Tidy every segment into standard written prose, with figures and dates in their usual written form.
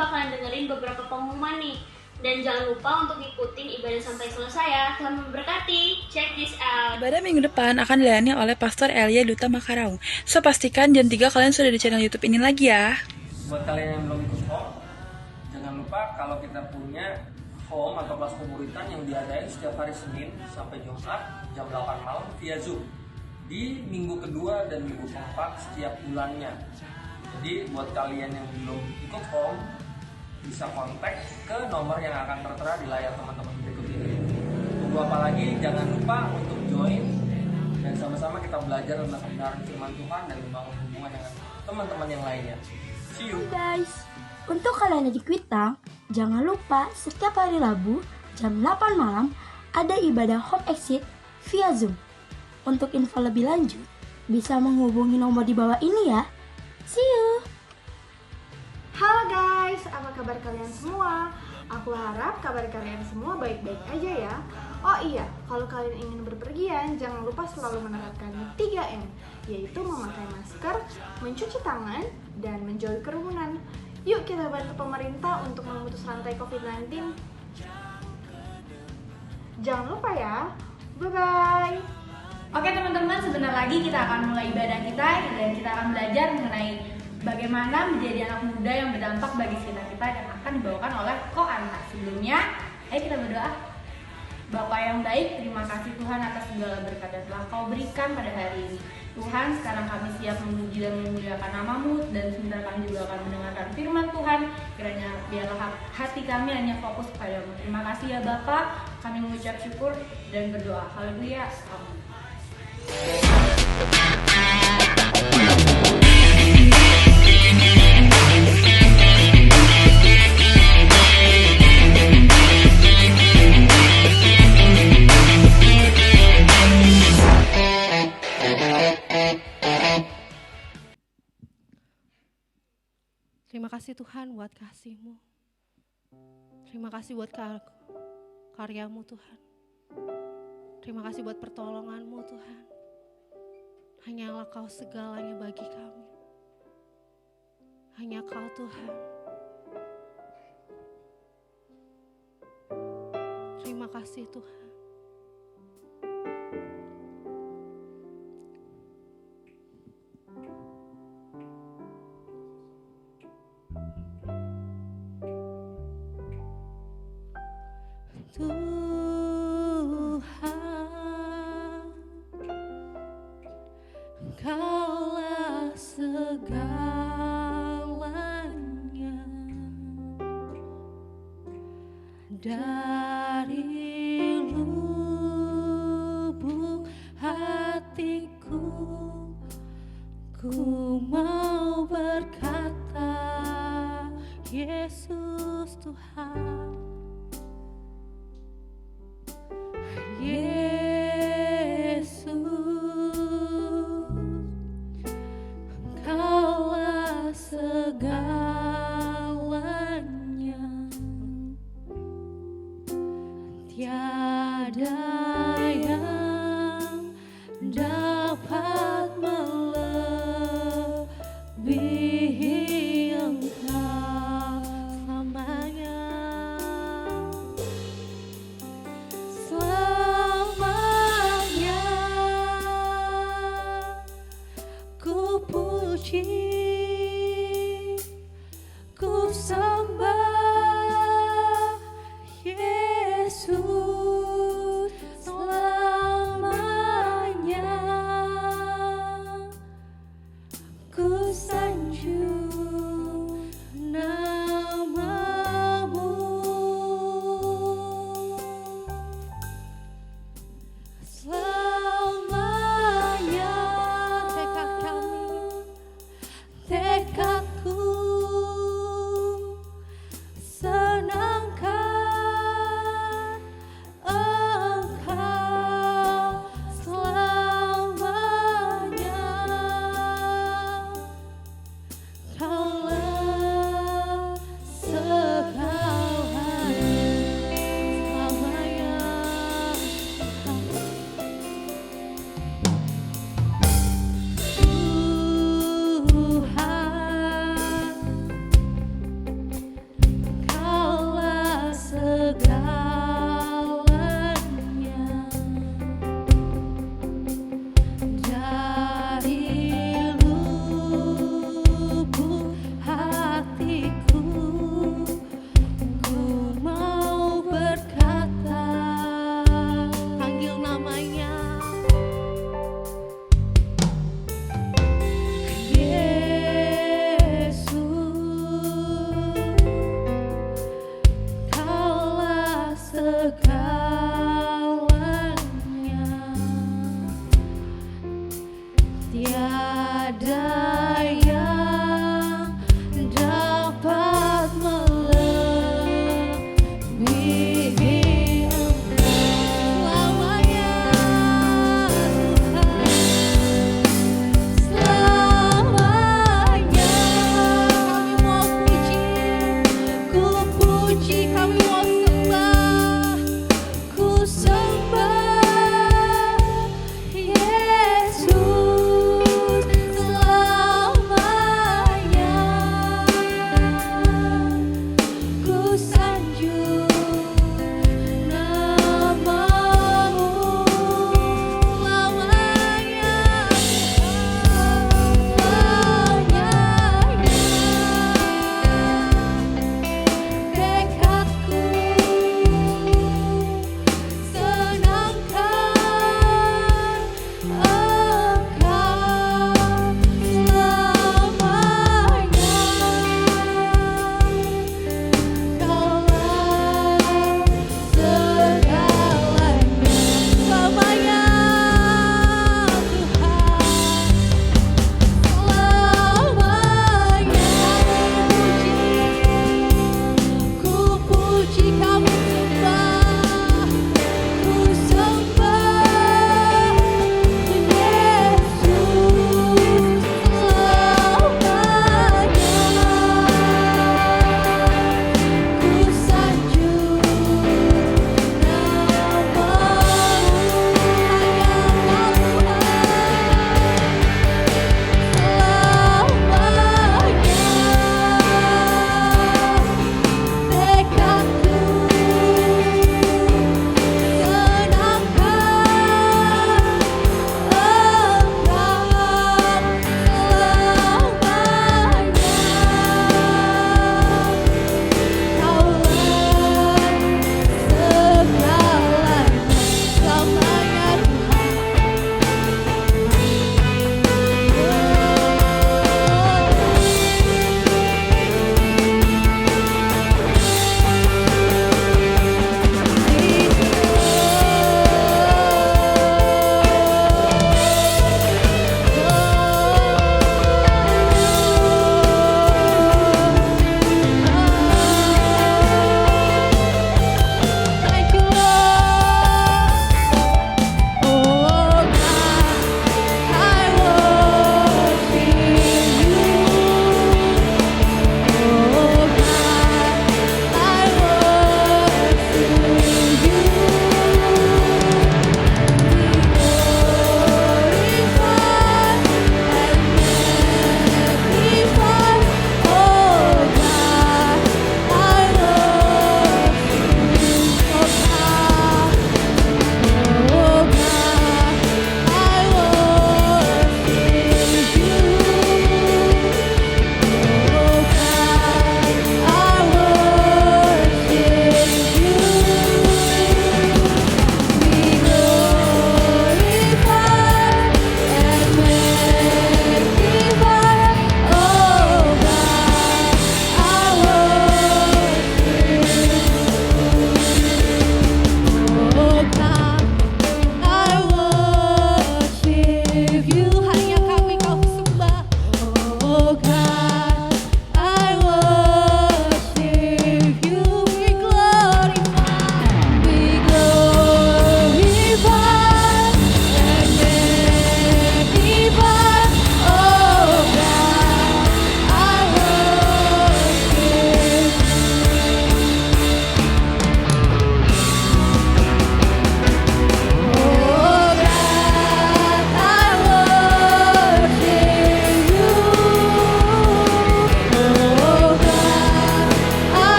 bakalan dengerin beberapa pengumuman nih. Dan jangan lupa untuk ikutin ibadah sampai selesai ya. Tuhan memberkati. Check this out. Ibadah minggu depan akan dilayani oleh Pastor Elia Duta Makaraung. So, pastikan jam 3 kalian sudah di channel YouTube ini lagi ya. Buat kalian yang belum ikut home, jangan lupa kalau kita punya home atau kelas pemuritan yang diadain setiap hari Senin sampai Jumat jam 8 malam via Zoom di minggu kedua dan minggu keempat setiap bulannya. Jadi buat kalian yang belum ikut home, bisa kontak ke nomor yang akan tertera di layar teman-teman berikut ini. Tunggu apa lagi? Jangan lupa untuk join dan sama-sama kita belajar tentang kebenaran firman Tuhan dan membangun hubungan dengan teman-teman yang lainnya. See you guys. Untuk kalian yang di Kuitang, jangan lupa setiap hari Rabu jam 8 malam ada ibadah Home Exit via Zoom. Untuk info lebih lanjut, bisa menghubungi nomor di bawah ini ya. See you. Halo guys, apa kabar kalian semua? Aku harap kabar kalian semua baik-baik aja ya. Oh iya, kalau kalian ingin berpergian, jangan lupa selalu menerapkan 3M, yaitu memakai masker, mencuci tangan, dan menjauhi kerumunan. Yuk kita bantu pemerintah untuk memutus rantai COVID-19. Jangan lupa ya. Bye-bye. Oke teman-teman, sebentar lagi kita akan mulai ibadah kita dan kita akan belajar mengenai bagaimana menjadi anak muda yang berdampak bagi sekitar kita dan akan dibawakan oleh Ko Anak. Sebelumnya, ayo kita berdoa. Bapa yang baik, terima kasih Tuhan atas segala berkat yang telah Kau berikan pada hari ini. Tuhan, sekarang kami siap memuji dan memuliakan nama-Mu dan sebentar kami juga akan mendengarkan firman Tuhan. Kiranya biarlah hati kami hanya fokus kepada-Mu. Terima kasih ya Bapa, kami mengucap syukur dan berdoa. Haleluya. Amin. Terima kasih Tuhan buat kasih-Mu. Terima kasih buat karya-Mu Tuhan. Terima kasih buat pertolongan-Mu Tuhan. Hanyalah Kau segalanya bagi kami. Hanya Kau Tuhan. Terima kasih Tuhan. Tuhan, Kaulah segalanya, dari lubuk hatiku ku mau berkata Yesus Tuhan. Yesus, Engkaulah segalanya, tiada yang dapat melebihi Engkau selamanya. Ku puji, ku sembah Yesus selamanya. Ku sanjung nama-Mu. Selamanya tekad kami, tekadku senangkan segalanya. Tiada yang dapat melebihi Engkau selamanya, Tuhan. Selamanya kami mau puji, ku puji, kami mau sembah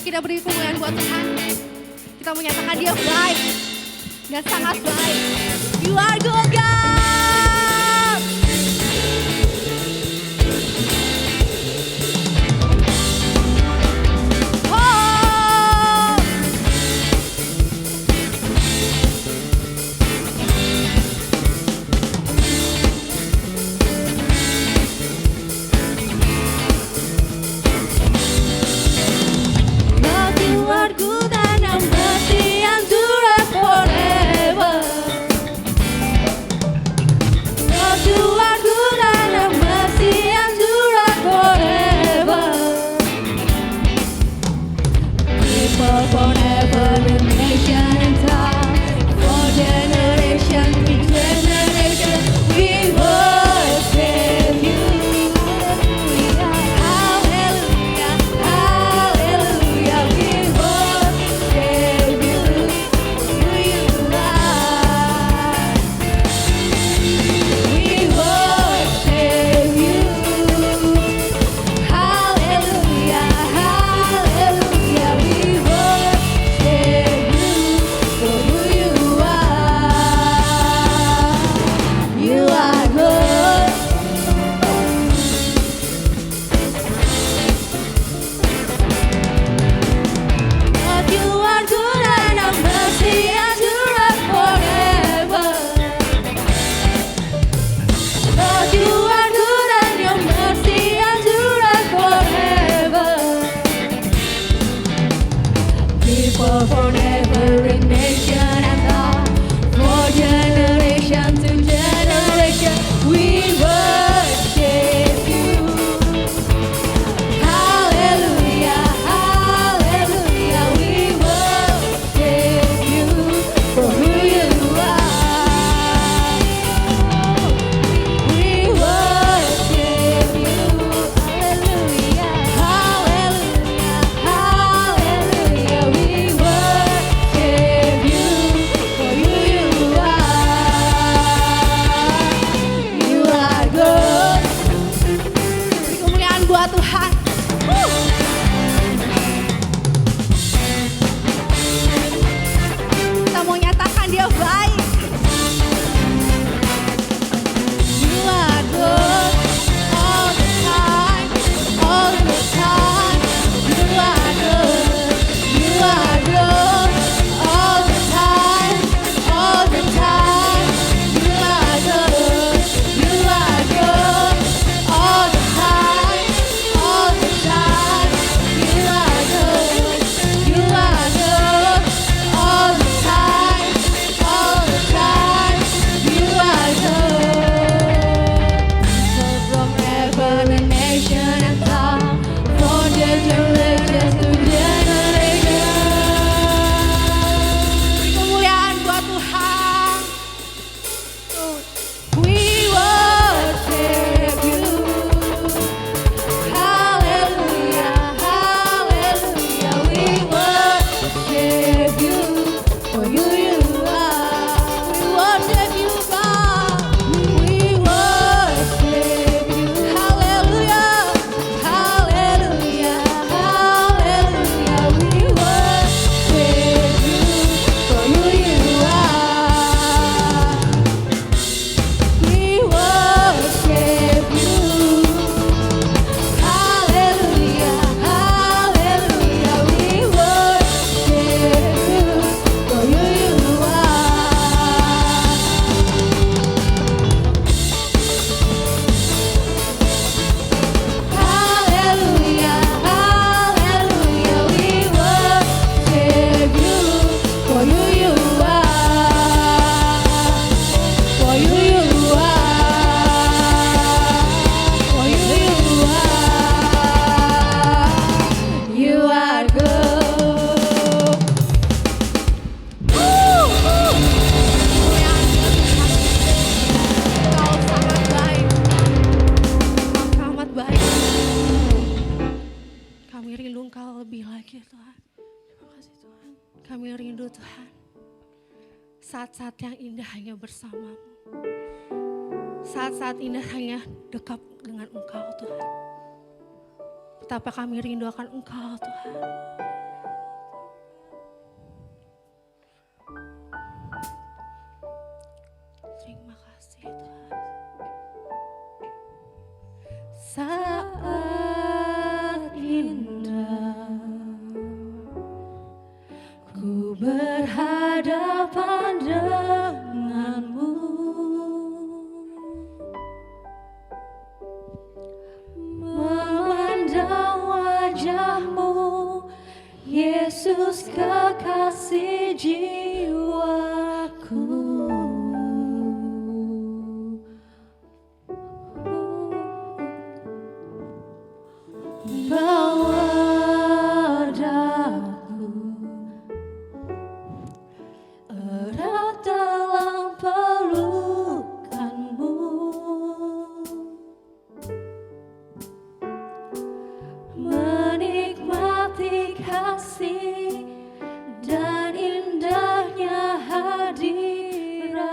kita beri kemuliaan buat Tuhan. Kita menyatakan Dia baik dan sangat baik. You are good God. Oh. Love you are good and your mercy endure forever. Love you are good and your mercy endure forever. People forever, the nation and time, for generation to generation, we worship you. Hallelujah, hallelujah, we worship you. Who you are, we worship you. Hallelujah, hallelujah, we worship you for who you are. You are good. Lord, you are good and your mercy endureth forever. Lord, you are good and your mercy endureth forever. People forever in nation and tongue, for generation to generation, we worship you. Hallelujah, hallelujah, we worship you for who you are. We worship you. Hallelujah, hallelujah, hallelujah, we worship you for who you are. You are good. Beri kemuliaan buat Tuhan. Kita mau nyatakan Dia baik. You are good all the time, all the time. You are good. You are good all the time, all the time. You are good. You are good all the time, all the time. You are good. You are good all the time, all the time. You are good. From heaven and nation and tongue, from generation to generation. Beri kemuliaan buat Tuhan. We worship you. Hallelujah, hallelujah, we worship you for who you are. We worship you, God. We worship you. Hallelujah, hallelujah, hallelujah, we worship you for who you are. We worship you. Hallelujah, hallelujah, we worship you for who you are. Hallelujah, hallelujah, we worship you for who you are. For who you are. For who you are. You are good. Kau sangat baik. Kau amat baik. Kami rindu Engkau lebih lagi Tuhan. Terima kasih Tuhan. Kami rindu Tuhan. Saat-saat yang indah hanya bersamamu. Saat-saat indah hanya dekat dengan Engkau Tuhan. Betapa kami rindu akan Engkau Tuhan. berhadapan denganmu, memandang wajahmu, Yesus kekasih jiwaku. Bawa daku erat dalam pelukanmu, menikmati kasih dan indahnya hadiratmu.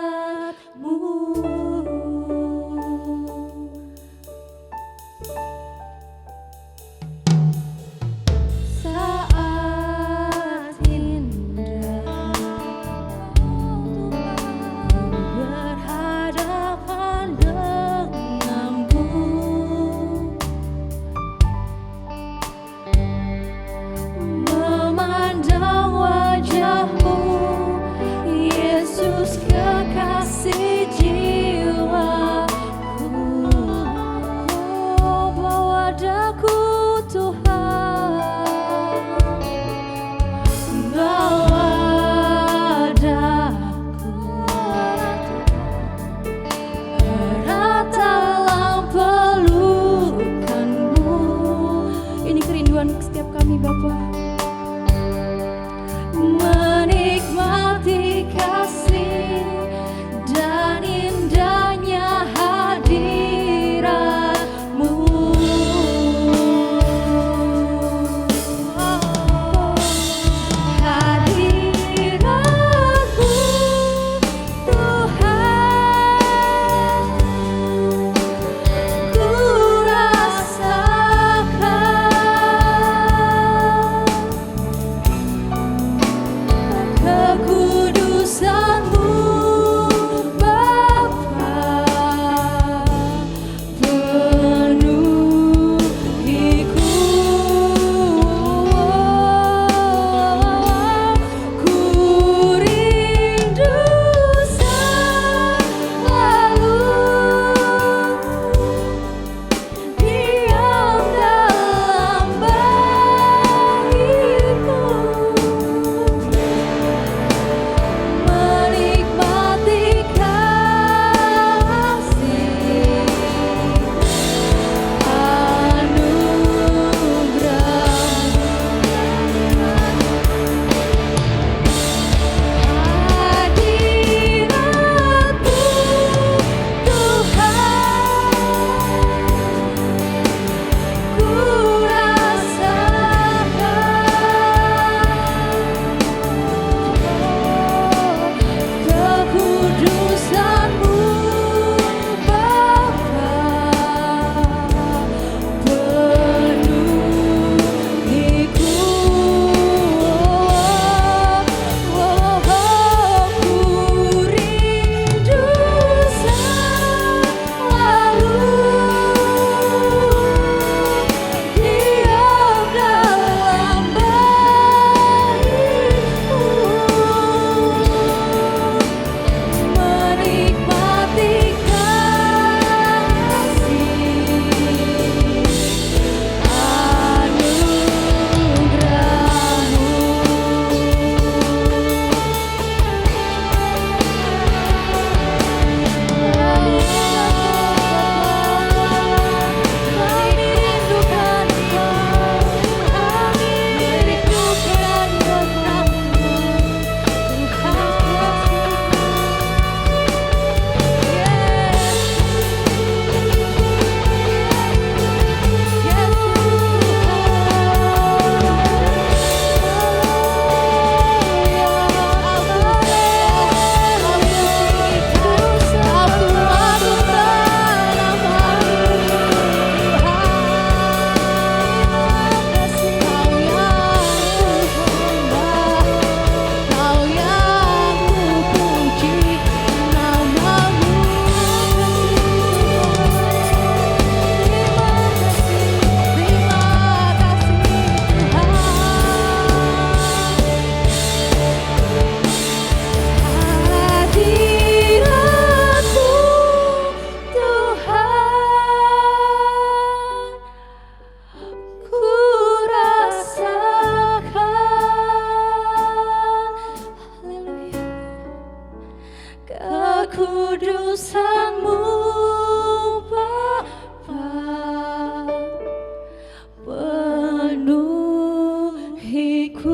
Ku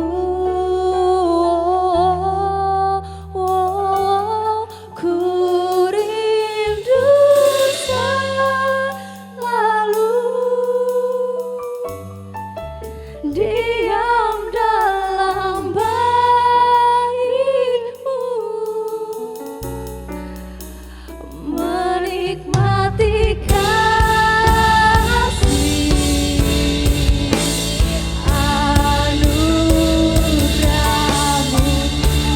rindu selalu diam dalam baitmu, menikmati kasih anugerahmu,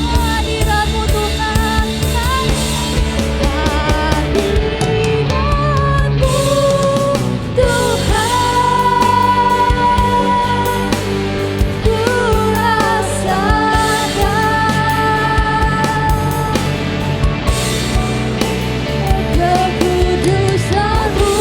hadiratmu Tuhan, kehadiratmu Tuhan, ku rasakan kekudusanmu,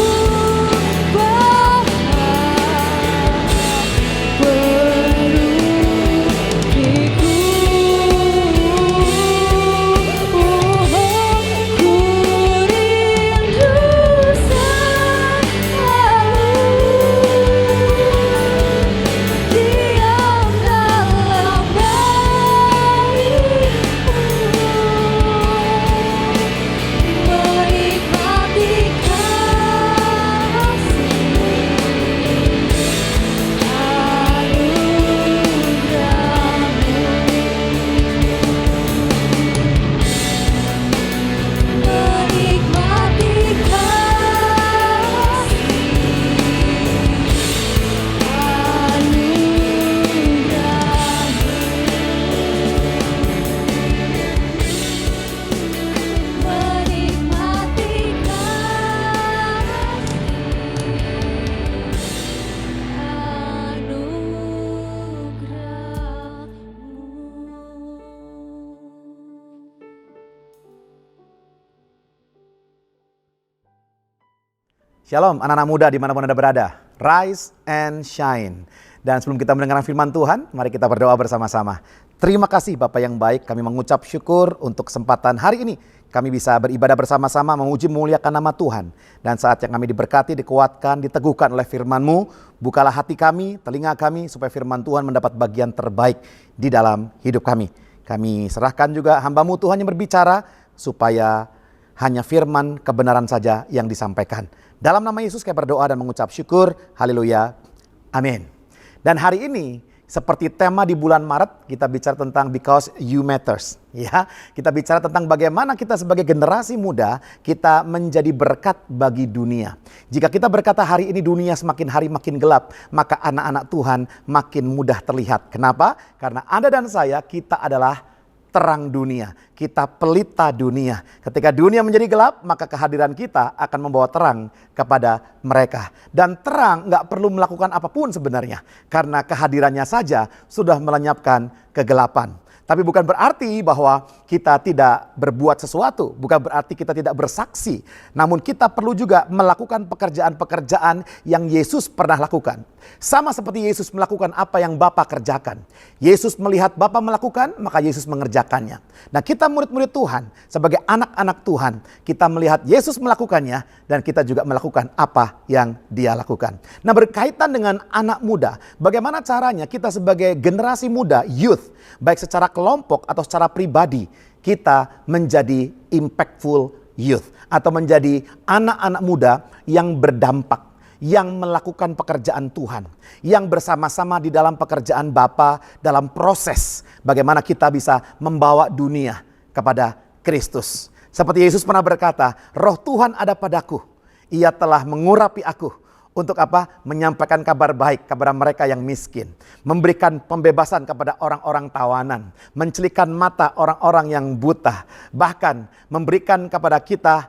Shalom anak-anak muda dimanapun Anda berada, rise and shine. Dan sebelum kita mendengarkan firman Tuhan, mari kita berdoa bersama-sama. Terima kasih Bapak yang baik, kami mengucap syukur untuk kesempatan hari ini. Kami bisa beribadah bersama-sama, memuji memuliakan nama Tuhan. Dan saat yang kami diberkati, dikuatkan, diteguhkan oleh firman-Mu, bukalah hati kami, telinga kami, supaya firman Tuhan mendapat bagian terbaik di dalam hidup kami. Kami serahkan juga hamba-Mu Tuhan yang berbicara, supaya hanya firman kebenaran saja yang disampaikan. Dalam nama Yesus kami berdoa dan mengucap syukur. Haleluya. Amin. Dan hari ini seperti tema di bulan Maret, kita bicara tentang Because You Matters. Ya, kita bicara tentang bagaimana kita sebagai generasi muda, kita menjadi berkat bagi dunia. Jika kita berkata hari ini dunia semakin hari makin gelap, maka anak-anak Tuhan makin mudah terlihat. Kenapa? Karena Anda dan saya, kita adalah terang dunia, kita pelita dunia. Ketika dunia menjadi gelap, maka kehadiran kita akan membawa terang kepada mereka. Dan terang gak perlu melakukan apapun sebenarnya, karena kehadirannya saja sudah melenyapkan kegelapan. Tapi bukan berarti bahwa kita tidak berbuat sesuatu, bukan berarti kita tidak bersaksi. Namun kita perlu juga melakukan pekerjaan-pekerjaan yang Yesus pernah lakukan. Sama seperti Yesus melakukan apa yang Bapa kerjakan. Yesus melihat Bapa melakukan, maka Yesus mengerjakannya. Nah, kita murid-murid Tuhan, sebagai anak-anak Tuhan, kita melihat Yesus melakukannya dan kita juga melakukan apa yang Dia lakukan. Nah, berkaitan dengan anak muda, bagaimana caranya kita sebagai generasi muda, youth, baik secara kelompok atau secara pribadi, kita menjadi impactful youth atau menjadi anak-anak muda yang berdampak, yang melakukan pekerjaan Tuhan, yang bersama-sama di dalam pekerjaan Bapa, dalam proses bagaimana kita bisa membawa dunia kepada Kristus. Seperti Yesus pernah berkata, Roh Tuhan ada padaku, Ia telah mengurapi aku. Untuk apa? Menyampaikan kabar baik kepada mereka yang miskin. Memberikan pembebasan kepada orang-orang tawanan. Mencelikan mata orang-orang yang buta. Bahkan memberikan kepada kita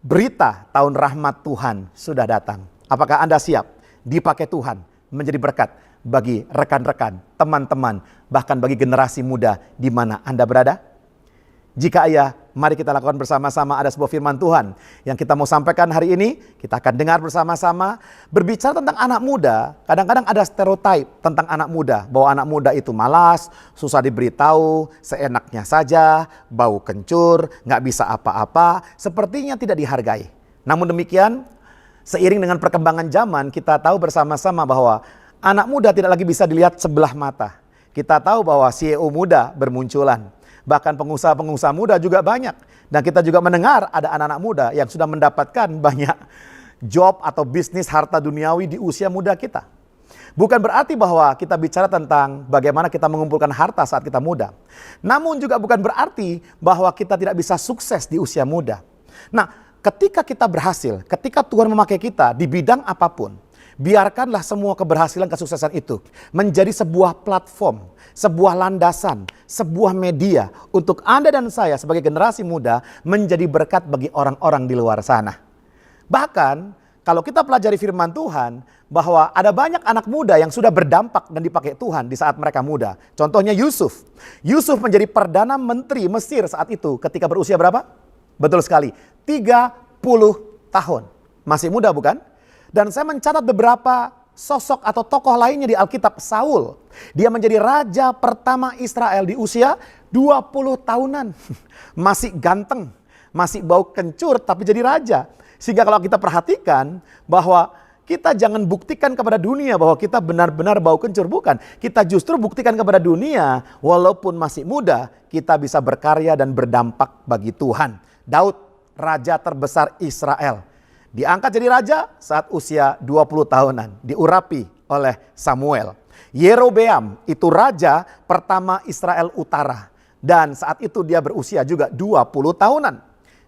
berita tahun rahmat Tuhan sudah datang. Apakah Anda siap dipakai Tuhan menjadi berkat bagi rekan-rekan, teman-teman, bahkan bagi generasi muda di mana Anda berada? Jika iya, mari kita lakukan bersama-sama. Ada sebuah firman Tuhan yang kita mau sampaikan hari ini. Kita akan dengar bersama-sama. Berbicara tentang anak muda, kadang-kadang ada stereotip tentang anak muda. Bahwa anak muda itu malas, susah diberitahu, seenaknya saja, bau kencur, gak bisa apa-apa. Sepertinya tidak dihargai. Namun demikian, seiring dengan perkembangan zaman, kita tahu bersama-sama bahwa anak muda tidak lagi bisa dilihat sebelah mata. Kita tahu bahwa CEO muda bermunculan. Bahkan pengusaha-pengusaha muda juga banyak. Dan kita juga mendengar ada anak-anak muda yang sudah mendapatkan banyak job atau bisnis harta duniawi di usia muda kita. Bukan berarti bahwa kita bicara tentang bagaimana kita mengumpulkan harta saat kita muda. Namun juga bukan berarti bahwa kita tidak bisa sukses di usia muda. Nah, ketika kita berhasil, ketika Tuhan memakai kita di bidang apapun, biarkanlah semua keberhasilan kesuksesan itu menjadi sebuah platform, sebuah landasan, sebuah media untuk Anda dan saya sebagai generasi muda menjadi berkat bagi orang-orang di luar sana. Bahkan kalau kita pelajari firman Tuhan bahwa ada banyak anak muda yang sudah berdampak dan dipakai Tuhan di saat mereka muda. Contohnya Yusuf. Yusuf menjadi Perdana Menteri Mesir saat itu ketika berusia berapa? Betul sekali, 30 tahun. Masih muda bukan? Dan saya mencatat beberapa sosok atau tokoh lainnya di Alkitab. Saul, dia menjadi raja pertama Israel di usia 20 tahunan. Masih ganteng, masih bau kencur tapi jadi raja. Sehingga kalau kita perhatikan bahwa kita jangan buktikan kepada dunia bahwa kita benar-benar bau kencur, bukan. Kita justru buktikan kepada dunia walaupun masih muda kita bisa berkarya dan berdampak bagi Tuhan. Daud, raja terbesar Israel, diangkat jadi raja saat usia 20 tahunan, diurapi oleh Samuel. Yerobeam itu raja pertama Israel Utara dan saat itu dia berusia juga 20 tahunan.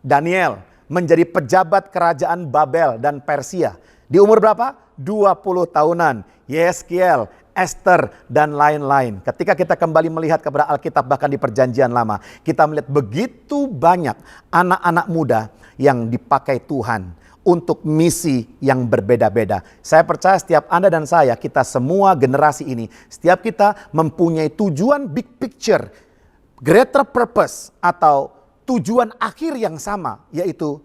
Daniel menjadi pejabat kerajaan Babel dan Persia. Di umur berapa? 20 tahunan. Yeskiel, Esther, dan lain-lain. Ketika kita kembali melihat kepada Alkitab bahkan di Perjanjian Lama, kita melihat begitu banyak anak-anak muda yang dipakai Tuhan untuk misi yang berbeda-beda. Saya percaya setiap Anda dan saya, kita semua generasi ini, setiap kita mempunyai tujuan big picture, greater purpose atau tujuan akhir yang sama, yaitu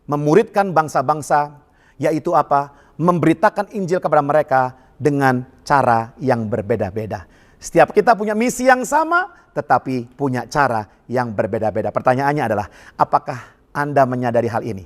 memuridkan bangsa-bangsa, yaitu apa? Memberitakan Injil kepada mereka dengan cara yang berbeda-beda. Setiap kita punya misi yang sama, tetapi punya cara yang berbeda-beda. Pertanyaannya adalah, apakah Anda menyadari hal ini?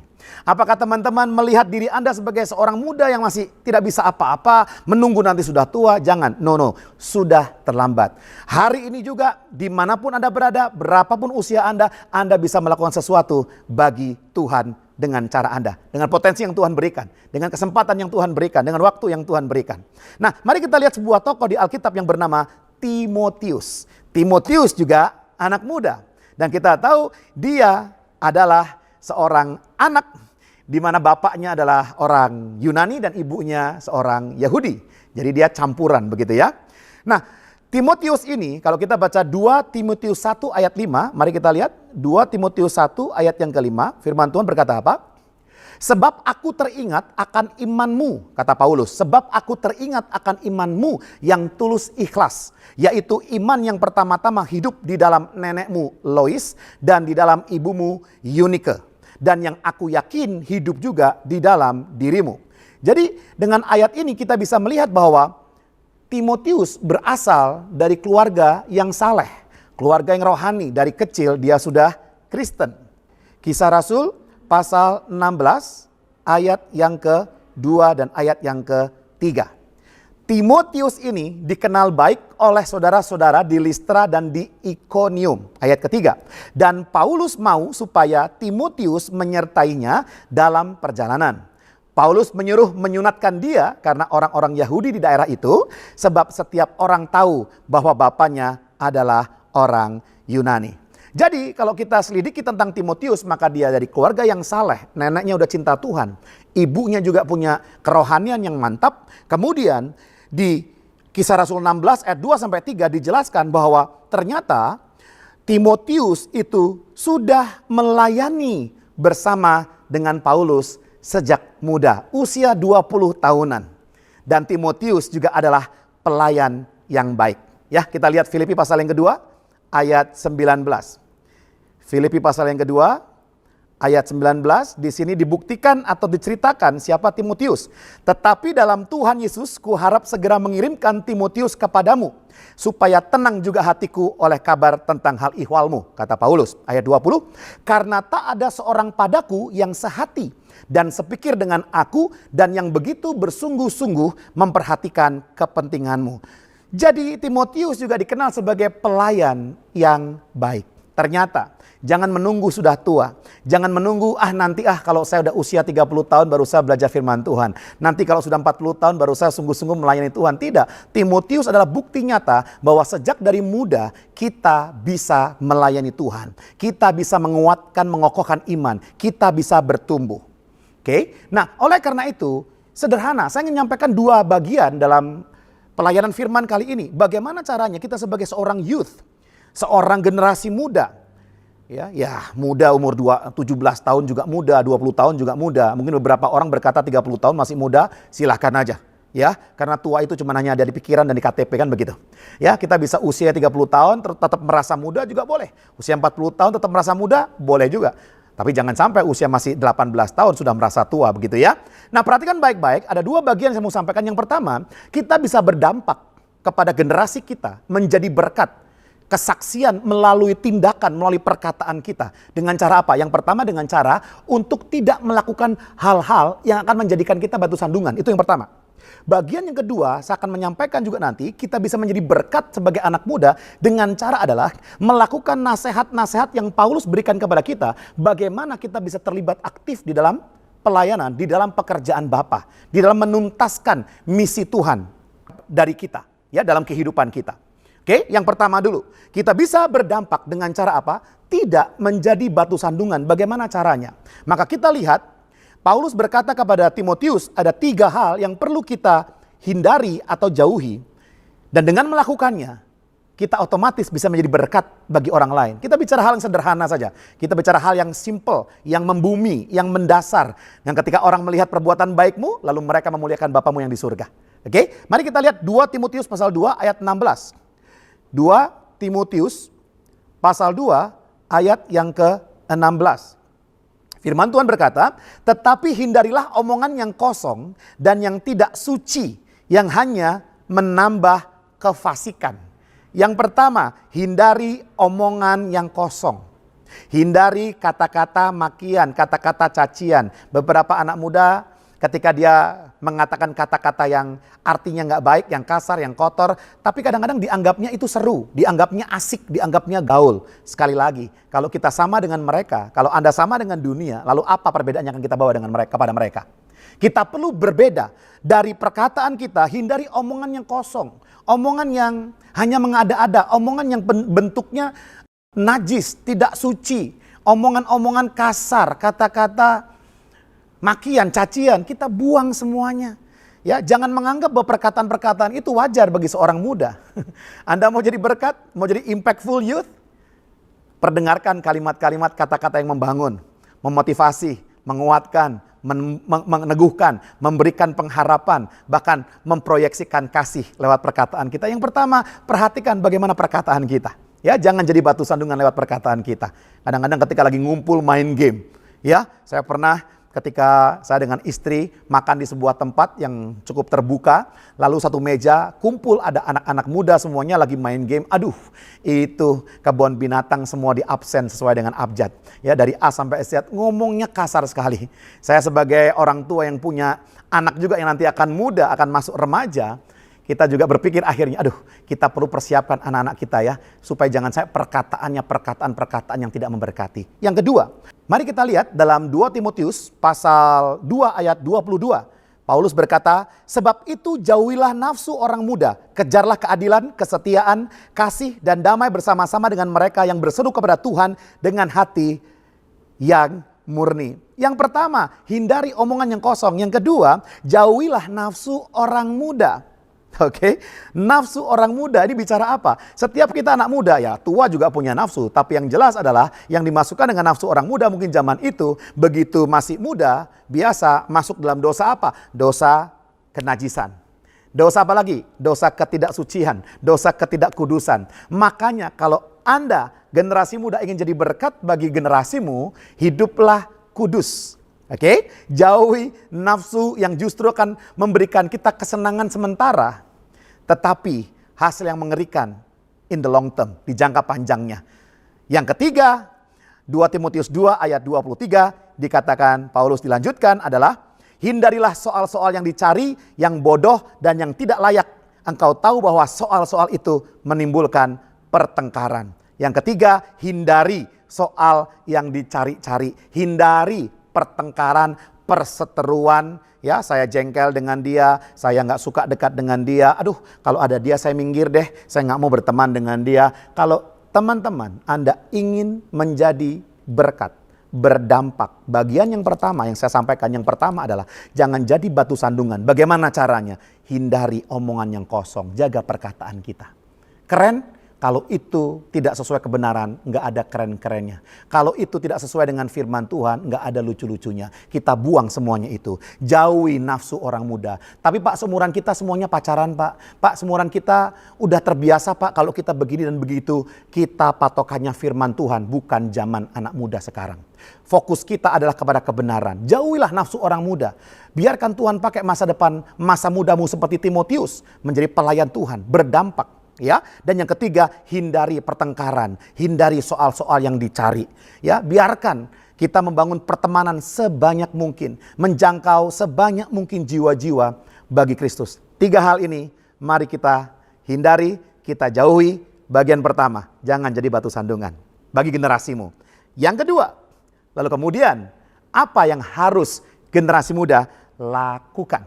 Apakah teman-teman melihat diri Anda sebagai seorang muda yang masih tidak bisa apa-apa, menunggu nanti sudah tua? Jangan, no, sudah terlambat. Hari ini juga dimanapun Anda berada, berapapun usia Anda bisa melakukan sesuatu bagi Tuhan dengan cara Anda, dengan potensi yang Tuhan berikan, dengan kesempatan yang Tuhan berikan, dengan waktu yang Tuhan berikan. Nah, mari kita lihat sebuah tokoh di Alkitab yang bernama Timotius. Timotius juga anak muda. Dan kita tahu dia adalah seorang anak di mana bapaknya adalah orang Yunani dan ibunya seorang Yahudi. Jadi dia campuran begitu ya. Nah, Timotius ini kalau kita baca 2 Timotius 1 ayat 5, mari kita lihat 2 Timotius 1 ayat yang kelima, firman Tuhan berkata apa? Sebab aku teringat akan imanmu, kata Paulus. Sebab aku teringat akan imanmu yang tulus ikhlas. Yaitu iman yang pertama-tama hidup di dalam nenekmu Lois dan di dalam ibumu Eunike. Dan yang aku yakin hidup juga di dalam dirimu. Jadi dengan ayat ini kita bisa melihat bahwa Timotius berasal dari keluarga yang saleh. Keluarga yang rohani, dari kecil dia sudah Kristen. Kisah Rasul pasal 16 ayat yang ke-2 dan ayat yang ke-3. Timotius ini dikenal baik oleh saudara-saudara di Listra dan di Ikonium. Ayat ketiga. Dan Paulus mau supaya Timotius menyertainya dalam perjalanan. Paulus menyuruh menyunatkan dia karena orang-orang Yahudi di daerah itu. Sebab setiap orang tahu bahwa bapaknya adalah orang Yunani. Jadi kalau kita selidiki tentang Timotius, maka dia dari keluarga yang saleh. Neneknya udah cinta Tuhan. Ibunya juga punya kerohanian yang mantap. Kemudian di Kisah Rasul 16 ayat 2-3 dijelaskan bahwa ternyata Timotius itu sudah melayani bersama dengan Paulus sejak muda, usia 20 tahunan. Dan Timotius juga adalah pelayan yang baik. Ya, kita lihat Filipi pasal yang kedua ayat 19. Filipi pasal yang kedua ayat 19, di sini dibuktikan atau diceritakan siapa Timotius. Tetapi dalam Tuhan Yesus kuharap segera mengirimkan Timotius kepadamu, supaya tenang juga hatiku oleh kabar tentang hal ihwalmu, kata Paulus. Ayat 20, karena tak ada seorang padaku yang sehati dan sepikir dengan aku dan yang begitu bersungguh-sungguh memperhatikan kepentinganmu. Jadi Timotius juga dikenal sebagai pelayan yang baik. Ternyata jangan menunggu sudah tua. Jangan menunggu nanti kalau saya udah usia 30 tahun baru saya belajar firman Tuhan. Nanti kalau sudah 40 tahun baru saya sungguh-sungguh melayani Tuhan. Tidak. Timotius adalah bukti nyata bahwa sejak dari muda kita bisa melayani Tuhan. Kita bisa menguatkan, mengokohkan iman. Kita bisa bertumbuh. Oke. Nah, oleh karena itu sederhana. Saya ingin menyampaikan dua bagian dalam pelayanan firman kali ini. Bagaimana caranya kita sebagai seorang youth, seorang generasi muda, ya muda umur 17 tahun juga muda, 20 tahun juga muda. Mungkin beberapa orang berkata 30 tahun masih muda, silahkan aja. Ya, karena tua itu cuma hanya ada di pikiran dan di KTP kan begitu. Ya, kita bisa usia 30 tahun tetap merasa muda juga boleh. Usia 40 tahun tetap merasa muda, boleh juga. Tapi jangan sampai usia masih 18 tahun sudah merasa tua begitu ya. Nah, perhatikan baik-baik, ada dua bagian yang saya mau sampaikan. Yang pertama, kita bisa berdampak kepada generasi kita menjadi berkat. Kesaksian melalui tindakan, melalui perkataan kita. Dengan cara apa? Yang pertama dengan cara untuk tidak melakukan hal-hal yang akan menjadikan kita batu sandungan. Itu yang pertama. Bagian yang kedua, saya akan menyampaikan juga nanti, kita bisa menjadi berkat sebagai anak muda dengan cara adalah melakukan nasihat-nasihat yang Paulus berikan kepada kita. Bagaimana kita bisa terlibat aktif di dalam pelayanan, di dalam pekerjaan Bapa, di dalam menuntaskan misi Tuhan dari kita, ya, dalam kehidupan kita. Oke, yang pertama dulu, kita bisa berdampak dengan cara apa? Tidak menjadi batu sandungan. Bagaimana caranya? Maka kita lihat, Paulus berkata kepada Timotius, ada 3 hal yang perlu kita hindari atau jauhi. Dan dengan melakukannya, kita otomatis bisa menjadi berkat bagi orang lain. Kita bicara hal yang sederhana saja. Kita bicara hal yang simple, yang membumi, yang mendasar. Yang ketika orang melihat perbuatan baikmu, lalu mereka memuliakan Bapamu yang di surga. Oke, mari kita lihat 2 Timotius pasal 2 ayat 16. 2 Timotius pasal 2 ayat yang ke-16. Firman Tuhan berkata, tetapi hindarilah omongan yang kosong dan yang tidak suci, yang hanya menambah kefasikan. Yang pertama, hindari omongan yang kosong. Hindari kata-kata makian, kata-kata cacian. Beberapa anak muda ketika dia mengatakan kata-kata yang artinya nggak baik, yang kasar, yang kotor, tapi kadang-kadang dianggapnya itu seru, dianggapnya asik, dianggapnya gaul. Sekali lagi, kalau kita sama dengan mereka, kalau Anda sama dengan dunia, lalu apa perbedaan yang akan kita bawa dengan mereka kepada mereka? Kita perlu berbeda dari perkataan kita, hindari omongan yang kosong, omongan yang hanya mengada-ada, omongan yang bentuknya najis, tidak suci, omongan-omongan kasar, kata-kata makian, cacian, kita buang semuanya. Ya, jangan menganggap bahwa perkataan-perkataan itu wajar bagi seorang muda. Anda mau jadi berkat, mau jadi impactful youth? Perdengarkan kalimat-kalimat, kata-kata yang membangun, memotivasi, menguatkan, meneguhkan, memberikan pengharapan, bahkan memproyeksikan kasih lewat perkataan kita. Yang pertama, perhatikan bagaimana perkataan kita. Ya, jangan jadi batu sandungan lewat perkataan kita. Kadang-kadang ketika lagi ngumpul main game, ya, saya pernah ketika saya dengan istri makan di sebuah tempat yang cukup terbuka, lalu satu meja kumpul ada anak-anak muda semuanya lagi main game. Aduh, itu kebun binatang semua di absen sesuai dengan abjad. Ya, dari A sampai Z ngomongnya kasar sekali. Saya sebagai orang tua yang punya anak juga yang nanti akan muda, akan masuk remaja, kita juga berpikir akhirnya, aduh, kita perlu persiapkan anak-anak kita ya, supaya jangan sampai perkataannya perkataan-perkataan yang tidak memberkati. Yang kedua, mari kita lihat dalam 2 Timotius pasal 2 ayat 22. Paulus berkata, sebab itu jauhilah nafsu orang muda, kejarlah keadilan, kesetiaan, kasih, dan damai bersama-sama dengan mereka yang berseru kepada Tuhan dengan hati yang murni. Yang pertama, hindari omongan yang kosong. Yang kedua, jauhilah nafsu orang muda. Oke, nafsu orang muda ini bicara apa? Setiap kita anak muda ya, tua juga punya nafsu. Tapi yang jelas adalah yang dimasukkan dengan nafsu orang muda mungkin zaman itu, begitu masih muda, biasa masuk dalam dosa apa? Dosa kenajisan. Dosa apa lagi? Dosa ketidaksucian, dosa ketidakkudusan. Makanya kalau Anda generasi muda ingin jadi berkat bagi generasimu, hiduplah kudus. Oke, jauhi nafsu yang justru akan memberikan kita kesenangan sementara, tetapi hasil yang mengerikan in the long term, di jangka panjangnya. Yang ketiga, 2 Timotius 2 ayat 23 dikatakan, Paulus dilanjutkan adalah, hindarilah soal-soal yang dicari, yang bodoh dan yang tidak layak engkau tahu bahwa soal-soal itu menimbulkan pertengkaran. Yang ketiga, hindari soal yang dicari-cari. Hindari pertengkaran, perseteruan. Ya, saya jengkel dengan dia, saya nggak suka dekat dengan dia. Aduh, kalau ada dia saya minggir deh, saya nggak mau berteman dengan dia. Kalau teman-teman Anda ingin menjadi berkat, berdampak. Bagian yang pertama yang saya sampaikan, yang pertama adalah jangan jadi batu sandungan. Bagaimana caranya? Hindari omongan yang kosong, jaga perkataan kita. Keren? Kalau itu tidak sesuai kebenaran, nggak ada keren-kerennya. Kalau itu tidak sesuai dengan firman Tuhan, nggak ada lucu-lucunya. Kita buang semuanya itu. Jauhi nafsu orang muda. Tapi Pak, seumuran kita semuanya pacaran Pak. Pak, seumuran kita udah terbiasa Pak kalau kita begini dan begitu. Kita patokannya firman Tuhan, bukan zaman anak muda sekarang. Fokus kita adalah kepada kebenaran. Jauhilah nafsu orang muda. Biarkan Tuhan pakai masa depan, masa mudamu seperti Timotius menjadi pelayan Tuhan, berdampak. Ya, dan yang ketiga, hindari pertengkaran, hindari soal-soal yang dicari. Ya, biarkan kita membangun pertemanan sebanyak mungkin, menjangkau sebanyak mungkin jiwa-jiwa bagi Kristus. 3 hal ini mari kita hindari, kita jauhi. Bagian pertama, jangan jadi batu sandungan bagi generasimu. Yang kedua, lalu kemudian apa yang harus generasi muda lakukan?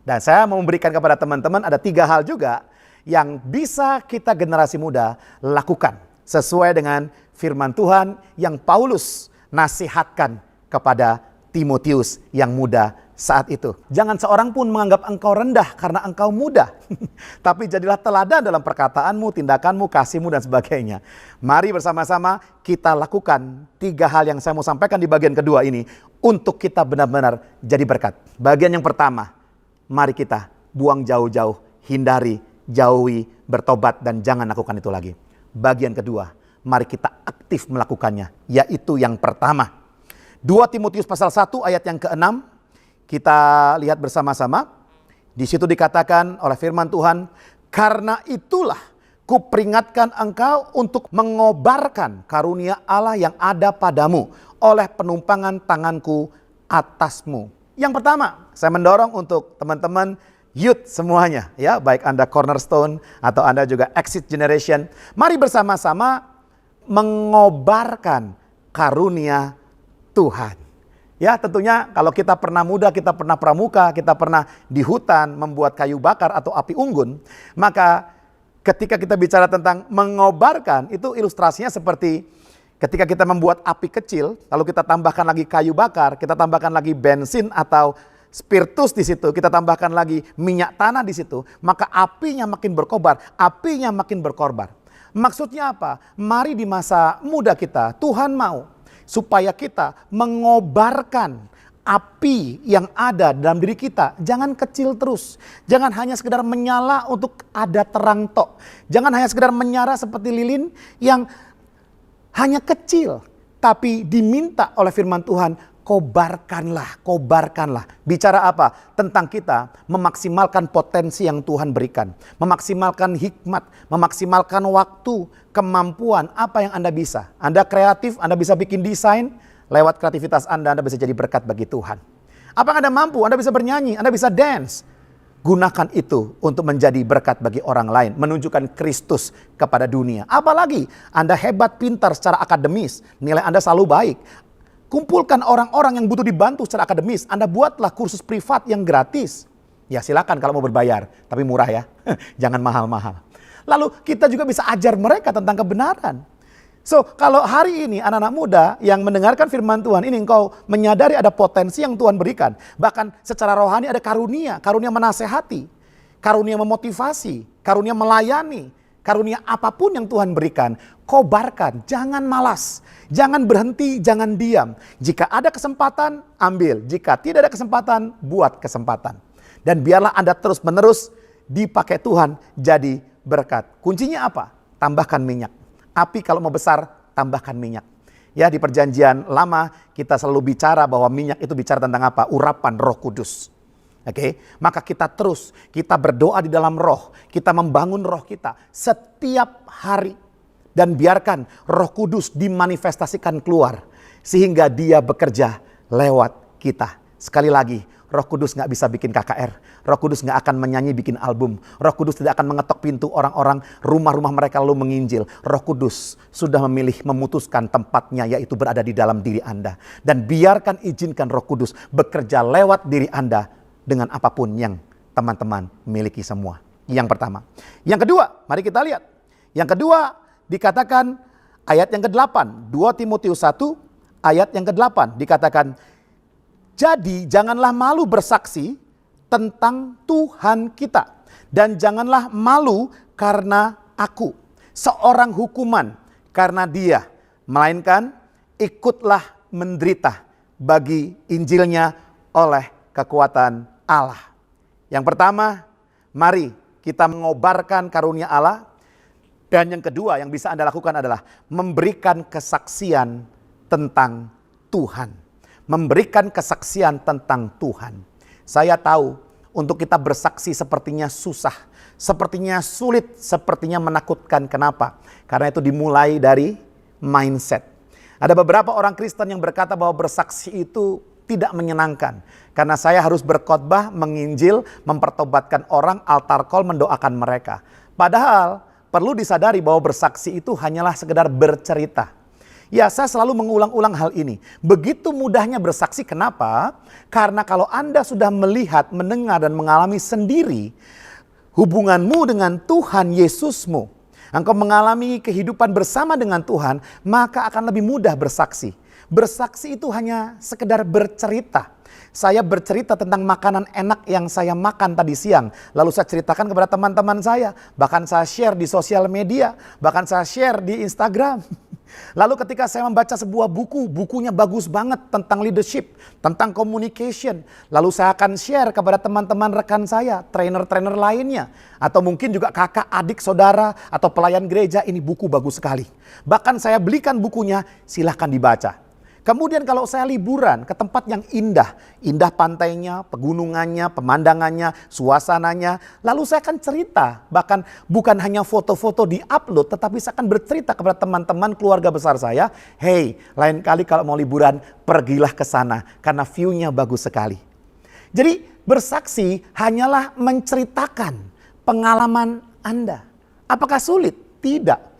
Dan saya mau memberikan kepada teman-teman ada 3 hal juga yang bisa kita generasi muda lakukan sesuai dengan firman Tuhan yang Paulus nasihatkan kepada Timotius yang muda saat itu. Jangan seorang pun menganggap engkau rendah karena engkau muda. Tapi jadilah teladan dalam perkataanmu, tindakanmu, kasihmu dan sebagainya. Mari bersama-sama kita lakukan 3 hal yang saya mau sampaikan di bagian kedua ini untuk kita benar-benar jadi berkat. Bagian yang pertama, mari kita buang jauh-jauh, hindari, jauhi, bertobat dan jangan lakukan itu lagi. Bagian kedua, mari kita aktif melakukannya, yaitu yang pertama. 2 Timotius pasal 1 ayat yang ke-6, kita lihat bersama-sama. Di situ dikatakan oleh firman Tuhan, karena itulah kuperingatkan engkau untuk mengobarkan karunia Allah yang ada padamu oleh penumpangan tanganku atasmu. Yang pertama, saya mendorong untuk teman-teman youth semuanya, ya, baik Anda Cornerstone atau Anda juga Exit Generation, mari bersama-sama mengobarkan karunia Tuhan. Ya, tentunya kalau kita pernah muda, kita pernah pramuka, kita pernah di hutan membuat kayu bakar atau api unggun, maka ketika kita bicara tentang mengobarkan, itu ilustrasinya seperti ketika kita membuat api kecil, lalu kita tambahkan lagi kayu bakar, kita tambahkan lagi bensin atau spiritus di situ, kita tambahkan lagi minyak tanah di situ, maka apinya makin berkobar, apinya makin berkorbar. Maksudnya apa? Mari di masa muda kita, Tuhan mau supaya kita mengobarkan api yang ada dalam diri kita. Jangan kecil terus, jangan hanya sekedar menyala untuk ada terang tok. Jangan hanya sekedar menyala seperti lilin yang hanya kecil, tapi diminta oleh firman Tuhan, kobarkanlah, kobarkanlah. Bicara apa? Tentang kita memaksimalkan potensi yang Tuhan berikan. Memaksimalkan hikmat, memaksimalkan waktu, kemampuan, apa yang Anda bisa. Anda kreatif, Anda bisa bikin desain, lewat kreativitas Anda bisa jadi berkat bagi Tuhan. Apa yang Anda mampu? Anda bisa bernyanyi, Anda bisa dance. Gunakan itu untuk menjadi berkat bagi orang lain, menunjukkan Kristus kepada dunia. Apalagi Anda hebat, pintar secara akademis, nilai Anda selalu baik. Kumpulkan orang-orang yang butuh dibantu secara akademis. Anda buatlah kursus privat yang gratis. Ya silakan kalau mau berbayar, tapi murah ya. Jangan mahal-mahal. Lalu kita juga bisa ajar mereka tentang kebenaran. So kalau hari ini anak-anak muda yang mendengarkan firman Tuhan ini, engkau menyadari ada potensi yang Tuhan berikan. Bahkan secara rohani ada karunia, karunia menasehati, karunia memotivasi, karunia melayani, karunia apapun yang Tuhan berikan. Kobarkan, jangan malas, jangan berhenti, jangan diam. Jika ada kesempatan, ambil. Jika tidak ada kesempatan, buat kesempatan. Dan biarlah Anda terus-menerus dipakai Tuhan jadi berkat. Kuncinya apa? Tambahkan minyak. Api kalau mau besar, tambahkan minyak. Ya, di perjanjian lama kita selalu bicara bahwa minyak itu bicara tentang apa? Urapan Roh Kudus. Oke, maka kita berdoa di dalam roh. Kita membangun roh kita setiap hari. Dan biarkan Roh Kudus dimanifestasikan keluar. Sehingga dia bekerja lewat kita. Sekali lagi, Roh Kudus nggak bisa bikin KKR. Roh Kudus nggak akan menyanyi bikin album. Roh Kudus tidak akan mengetok pintu orang-orang, rumah-rumah mereka lalu menginjil. Roh Kudus sudah memilih, memutuskan tempatnya, yaitu berada di dalam diri Anda. Dan biarkan, izinkan Roh Kudus bekerja lewat diri Anda dengan apapun yang teman-teman miliki semua. Yang pertama. Yang kedua, mari kita lihat. Yang kedua dikatakan ayat yang ke-8. 2 Timotius 1 ayat yang ke-8 dikatakan, jadi janganlah malu bersaksi tentang Tuhan kita. Dan janganlah malu karena aku, seorang hukuman karena dia. Melainkan ikutlah menderita bagi Injilnya oleh kekuatan Allah. Yang pertama, mari kita mengobarkan karunia Allah. Dan yang kedua yang bisa Anda lakukan adalah memberikan kesaksian tentang Tuhan. Memberikan kesaksian tentang Tuhan. Saya tahu untuk kita bersaksi sepertinya susah, sepertinya sulit, sepertinya menakutkan. Kenapa? Karena itu dimulai dari mindset. Ada beberapa orang Kristen yang berkata bahwa bersaksi itu tidak menyenangkan. Karena saya harus berkhotbah, menginjil, mempertobatkan orang, altar call, mendoakan mereka. Padahal perlu disadari bahwa bersaksi itu hanyalah sekedar bercerita. Ya, saya selalu mengulang-ulang hal ini. Begitu mudahnya bersaksi, kenapa? Karena kalau Anda sudah melihat, mendengar, dan mengalami sendiri hubunganmu dengan Tuhan Yesusmu, engkau mengalami kehidupan bersama dengan Tuhan, maka akan lebih mudah bersaksi. Bersaksi itu hanya sekedar bercerita. Saya bercerita tentang makanan enak yang saya makan tadi siang. Lalu saya ceritakan kepada teman-teman saya. Bahkan saya share di sosial media. Bahkan saya share di Instagram. Lalu ketika saya membaca sebuah buku, bukunya bagus banget tentang leadership, tentang communication. Lalu saya akan share kepada teman-teman rekan saya, trainer-trainer lainnya. Atau mungkin juga kakak, adik, saudara, atau pelayan gereja, ini buku bagus sekali. Bahkan saya belikan bukunya, silahkan dibaca. Kemudian kalau saya liburan ke tempat yang indah, indah pantainya, pegunungannya, pemandangannya, suasananya, lalu saya akan cerita, bahkan bukan hanya foto-foto di-upload, tetapi saya akan bercerita kepada teman-teman keluarga besar saya, hey, lain kali kalau mau liburan, pergilah ke sana, karena view-nya bagus sekali. Jadi bersaksi hanyalah menceritakan pengalaman Anda. Apakah sulit? Tidak.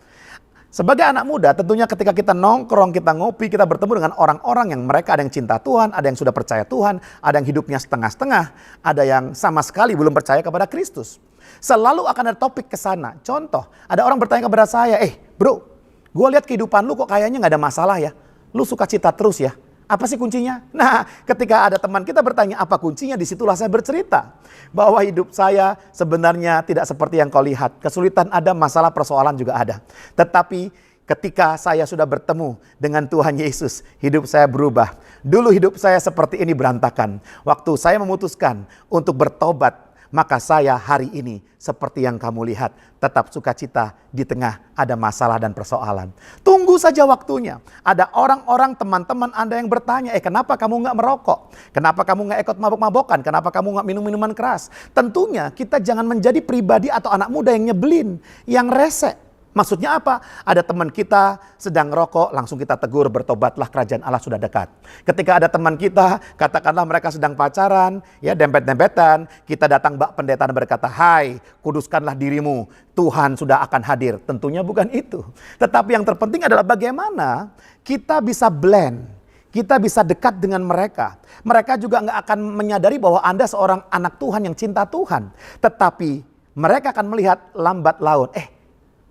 Sebagai anak muda, tentunya ketika kita nongkrong, kita ngopi, kita bertemu dengan orang-orang yang mereka ada yang cinta Tuhan, ada yang sudah percaya Tuhan, ada yang hidupnya setengah-setengah, ada yang sama sekali belum percaya kepada Kristus. Selalu akan ada topik ke sana. Contoh, ada orang bertanya kepada saya, bro, gue lihat kehidupan lu kok kayaknya gak ada masalah ya. Lu sukacita terus ya. Apa sih kuncinya? Nah, ketika ada teman kita bertanya apa kuncinya, disitulah saya bercerita. Bahwa hidup saya sebenarnya tidak seperti yang kau lihat. Kesulitan ada, masalah, persoalan juga ada. Tetapi ketika saya sudah bertemu dengan Tuhan Yesus, hidup saya berubah. Dulu hidup saya seperti ini berantakan. Waktu saya memutuskan untuk bertobat, maka saya hari ini seperti yang kamu lihat, tetap sukacita di tengah ada masalah dan persoalan. Tunggu saja waktunya. Ada orang-orang teman-teman Anda yang bertanya, kenapa kamu nggak merokok? Kenapa kamu nggak ikut mabok-mabokan? Kenapa kamu nggak minum minuman keras? Tentunya kita jangan menjadi pribadi atau anak muda yang nyebelin, yang rese. Maksudnya apa? Ada teman kita sedang rokok, langsung kita tegur, bertobatlah, kerajaan Allah sudah dekat. Ketika ada teman kita, katakanlah mereka sedang pacaran, ya dempet-dempetan, kita datang bak pendeta dan berkata, hai, kuduskanlah dirimu, Tuhan sudah akan hadir. Tentunya bukan itu. Tetapi yang terpenting adalah bagaimana kita bisa blend, kita bisa dekat dengan mereka. Mereka juga nggak akan menyadari bahwa Anda seorang anak Tuhan yang cinta Tuhan. Tetapi mereka akan melihat lambat laun,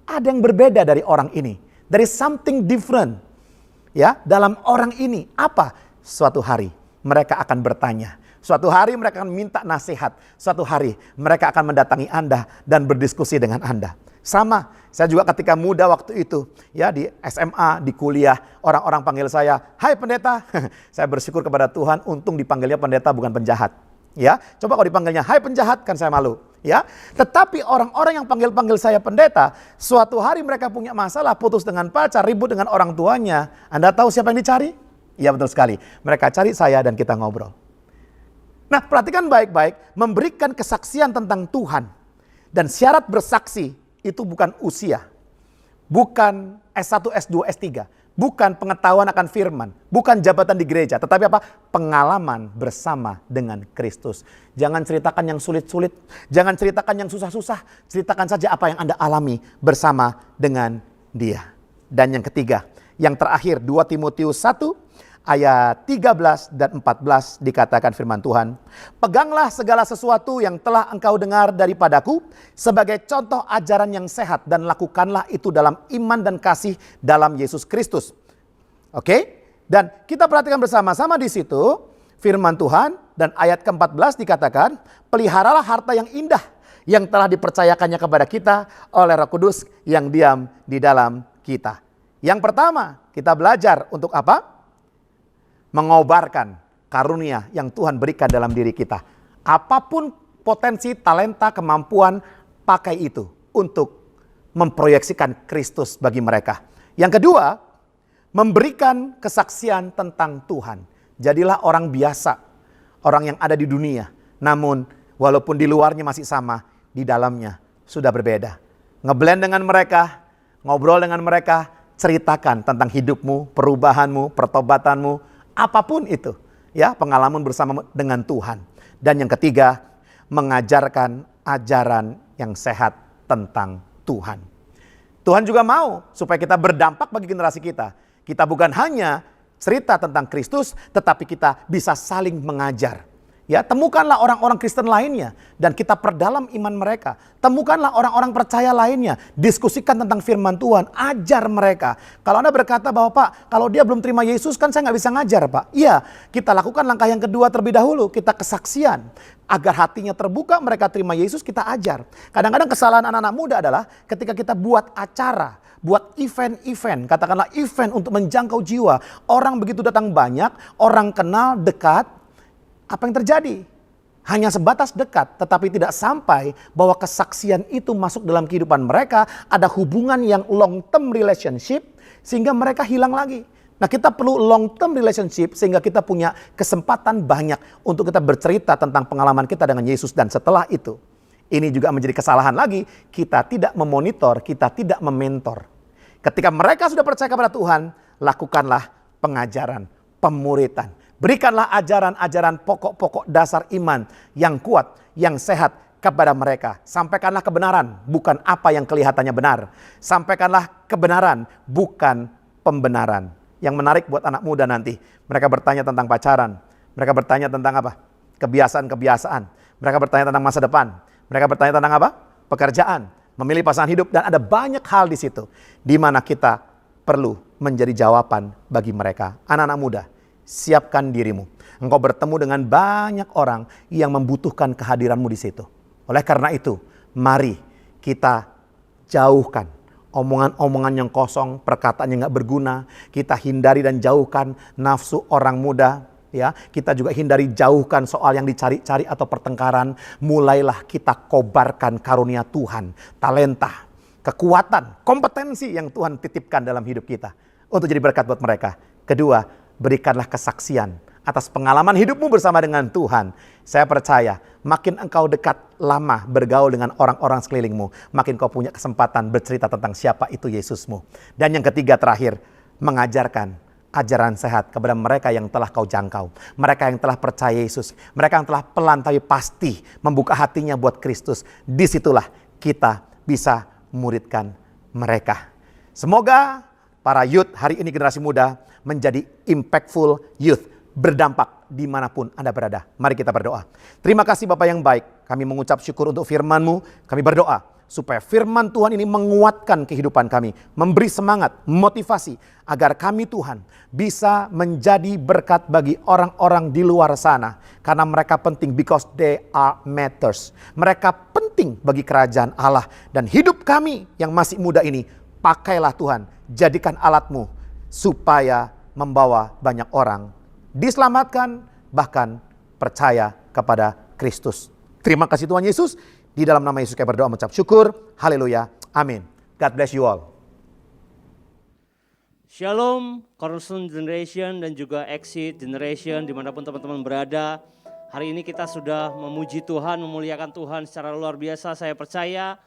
ada yang berbeda dari orang ini. There is something different. Ya, dalam orang ini. Apa? Suatu hari mereka akan bertanya. Suatu hari mereka akan minta nasihat. Suatu hari mereka akan mendatangi Anda dan berdiskusi dengan Anda. Sama, saya juga ketika muda waktu itu, ya di SMA, di kuliah, orang-orang panggil saya, hai pendeta. Saya bersyukur kepada Tuhan, untung dipanggilnya pendeta bukan penjahat. Ya, coba kalau dipanggilnya hai penjahat, kan saya malu. Ya, tetapi orang-orang yang panggil-panggil saya pendeta, suatu hari mereka punya masalah, putus dengan pacar, ribut dengan orang tuanya. Anda tahu siapa yang dicari? Ya betul sekali. Mereka cari saya dan kita ngobrol. Nah, perhatikan baik-baik, memberikan kesaksian tentang Tuhan. Dan syarat bersaksi itu bukan usia. bukan S1, S2, S3, bukan pengetahuan akan firman, bukan jabatan di gereja, tetapi apa? Pengalaman bersama dengan Kristus. Jangan ceritakan yang sulit-sulit, jangan ceritakan yang susah-susah, ceritakan saja apa yang Anda alami bersama dengan Dia. Dan yang ketiga, yang terakhir 2 Timotius 1 ayat 13 dan 14 dikatakan firman Tuhan, peganglah segala sesuatu yang telah engkau dengar daripadaku sebagai contoh ajaran yang sehat dan lakukanlah itu dalam iman dan kasih dalam Yesus Kristus. Oke? Dan kita perhatikan bersama-sama di situ firman Tuhan dan ayat ke-14 dikatakan, peliharalah harta yang indah yang telah dipercayakannya kepada kita oleh Roh Kudus yang diam di dalam kita. Yang pertama, kita belajar untuk apa? Mengobarkan karunia yang Tuhan berikan dalam diri kita. Apapun potensi, talenta, kemampuan, pakai itu untuk memproyeksikan Kristus bagi mereka. Yang kedua, memberikan kesaksian tentang Tuhan. Jadilah orang biasa, orang yang ada di dunia. Namun walaupun di luarnya masih sama, di dalamnya sudah berbeda. Ngeblend dengan mereka, ngobrol dengan mereka, ceritakan tentang hidupmu, perubahanmu, pertobatanmu, apapun itu, ya, pengalaman bersama dengan Tuhan. Dan yang ketiga, mengajarkan ajaran yang sehat tentang Tuhan. Tuhan juga mau supaya kita berdampak bagi generasi kita. Kita bukan hanya cerita tentang Kristus, tetapi kita bisa saling mengajar. Ya, temukanlah orang-orang Kristen lainnya dan kita perdalam iman mereka. Temukanlah orang-orang percaya lainnya, diskusikan tentang firman Tuhan, ajar mereka. Kalau Anda berkata bahwa Pak, kalau dia belum terima Yesus kan saya nggak bisa ngajar Pak. Iya, kita lakukan langkah yang kedua terlebih dahulu, kita kesaksian. Agar hatinya terbuka, mereka terima Yesus, kita ajar. Kadang-kadang kesalahan anak-anak muda adalah ketika kita buat acara, buat event-event, katakanlah event untuk menjangkau jiwa. Orang begitu datang banyak, orang kenal, dekat. Apa yang terjadi? Hanya sebatas dekat, tetapi tidak sampai bahwa kesaksian itu masuk dalam kehidupan mereka. Ada hubungan yang long term relationship, sehingga mereka hilang lagi. Nah, kita perlu long term relationship sehingga kita punya kesempatan banyak untuk kita bercerita tentang pengalaman kita dengan Yesus. Dan setelah itu, ini juga menjadi kesalahan lagi, kita tidak memonitor, kita tidak mementor. Ketika mereka sudah percaya kepada Tuhan, lakukanlah pengajaran, pemuritan. Berikanlah ajaran-ajaran pokok-pokok dasar iman yang kuat, yang sehat kepada mereka. Sampaikanlah kebenaran, bukan apa yang kelihatannya benar. Sampaikanlah kebenaran, bukan pembenaran. Yang menarik buat anak muda nanti, mereka bertanya tentang pacaran. Mereka bertanya tentang apa? Kebiasaan-kebiasaan. Mereka bertanya tentang masa depan. Mereka bertanya tentang apa? Pekerjaan, memilih pasangan hidup, dan ada banyak hal di situ di mana kita perlu menjadi jawaban bagi mereka. Anak-anak muda, siapkan dirimu. Engkau bertemu dengan banyak orang yang membutuhkan kehadiranmu di situ. Oleh karena itu, mari kita jauhkan omongan-omongan yang kosong, perkataan yang gak berguna. Kita hindari dan jauhkan nafsu orang muda. Ya, kita juga hindari jauhkan soal yang dicari-cari atau pertengkaran. Mulailah kita kobarkan karunia Tuhan, talenta, kekuatan, kompetensi yang Tuhan titipkan dalam hidup kita untuk jadi berkat buat mereka. Kedua, berikanlah kesaksian atas pengalaman hidupmu bersama dengan Tuhan. Saya percaya makin engkau dekat lama bergaul dengan orang-orang sekelilingmu, makin kau punya kesempatan bercerita tentang siapa itu Yesusmu. Dan yang ketiga terakhir, mengajarkan ajaran sehat kepada mereka yang telah kau jangkau. Mereka yang telah percaya Yesus, mereka yang telah pelan tapi pasti membuka hatinya buat Kristus. Disitulah kita bisa muridkan mereka. Semoga para youth hari ini, generasi muda, menjadi impactful youth, berdampak dimanapun Anda berada. Mari kita berdoa. Terima kasih Bapa yang baik, kami mengucap syukur untuk firman-Mu. Kami berdoa supaya firman Tuhan ini menguatkan kehidupan kami, memberi semangat, motivasi, agar kami Tuhan bisa menjadi berkat bagi orang-orang di luar sana. Karena mereka penting, because they are matters. Mereka penting bagi kerajaan Allah. Dan hidup kami yang masih muda ini, pakailah Tuhan, jadikan alat-Mu supaya membawa banyak orang diselamatkan, bahkan percaya kepada Kristus. Terima kasih Tuhan Yesus. Di dalam nama Yesus kami berdoa mengucap syukur. Haleluya. Amin. God bless you all. Shalom, Cornerstone Generation dan juga Exit Generation dimanapun teman-teman berada. Hari ini kita sudah memuji Tuhan, memuliakan Tuhan secara luar biasa. Saya percaya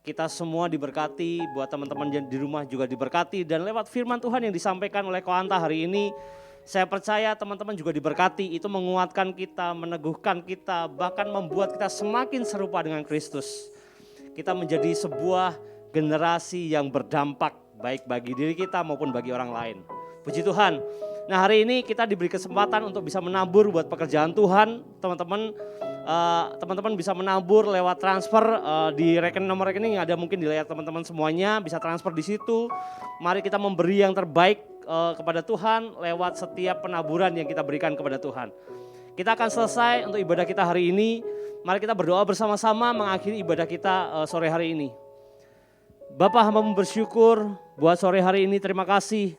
kita semua diberkati, buat teman-teman yang di rumah juga diberkati, dan lewat firman Tuhan yang disampaikan oleh Ko Anta hari ini, saya percaya teman-teman juga diberkati. Itu menguatkan kita, meneguhkan kita, bahkan membuat kita semakin serupa dengan Kristus. Kita menjadi sebuah generasi yang berdampak baik bagi diri kita maupun bagi orang lain. Puji Tuhan. Nah, hari ini kita diberi kesempatan untuk bisa menabur buat pekerjaan Tuhan. Teman-teman bisa menabur lewat transfer di nomor rekening yang ada mungkin di layar teman-teman semuanya, bisa transfer di situ. Mari kita memberi yang terbaik kepada Tuhan lewat setiap penaburan yang kita berikan kepada Tuhan. Kita akan selesai untuk ibadah kita hari ini. Mari kita berdoa bersama-sama mengakhiri ibadah kita sore hari ini. Bapa, hamba bersyukur buat sore hari ini, terima kasih.